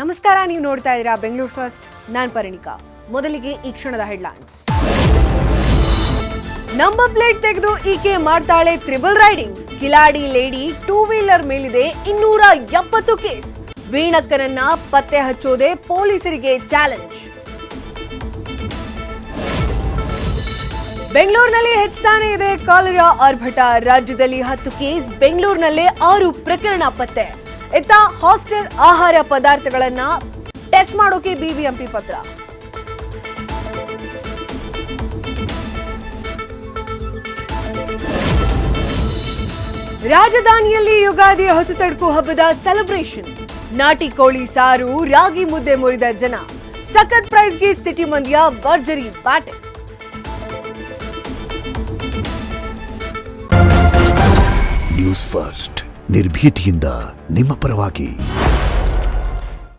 ನಮಸ್ಕಾರ, ನೀವು ನೋಡ್ತಾ ಇದ್ದೀರಾ ಬೆಂಗಳೂರು ಫಸ್ಟ್. ನಾನು ಪರಿಣಿಕಾ. ಮೊದಲಿಗೆ ಈ ಕ್ಷಣದ ಹೆಡ್ಲೈನ್ಸ್. ನಂಬರ್ ಪ್ಲೇಟ್ ತೆಗೆದು ಈಕೆ ಮಾಡ್ತಾಳೆ triple riding. Kiladi lady two wheeler ಮೇಲಿದೆ 270 ಕೇಸ್. ವೀಣಕ್ಕನನ್ನ ಪತ್ತೆ ಹಚ್ಚೋದೆ ಪೊಲೀಸರಿಗೆ ಚಾಲೆಂಜ್. ಬೆಂಗಳೂರಿನಲ್ಲಿ ಹೆಚ್ಚುತ್ತಾನೆ ಇದೆ ಕಾಲರಾ ಆರ್ಭಟ. ರಾಜ್ಯದಲ್ಲಿ 10 ಕೇಸ್, ಬೆಂಗಳೂರಿನಲ್ಲೇ 6 ಪ್ರಕರಣ ಪತ್ತೆ. ಇತ್ತ ಹಾಸ್ಟೆಲ್ ಆಹಾರ ಪದಾರ್ಥಗಳನ್ನ ಟೆಸ್ಟ್ ಮಾಡೋಕೆ ಬಿಬಿಎಂಪಿ ಪತ್ರ. ರಾಜಧಾನಿಯಲ್ಲಿ ಯುಗಾದಿ ಹೊಸತಡ್ಕು ಹಬ್ಬದ ಸೆಲೆಬ್ರೇಷನ್. ನಾಟಿ ಕೋಳಿ ಸಾರು, ರಾಗಿ ಮುದ್ದೆ ಮುರಿದ ಜನ. ಸಖತ್ ಪ್ರೈಸ್ಗೆ ಸಿಟಿ ಮಂದಿಯ ಭರ್ಜರಿ ಬ್ಯಾಟೆ. ನ್ಯೂಸ್ ಫಸ್ಟ್, ನಿರ್ಭೀತಿಯಿಂದ ನಿಮ್ಮ ಪರವಾಗಿ.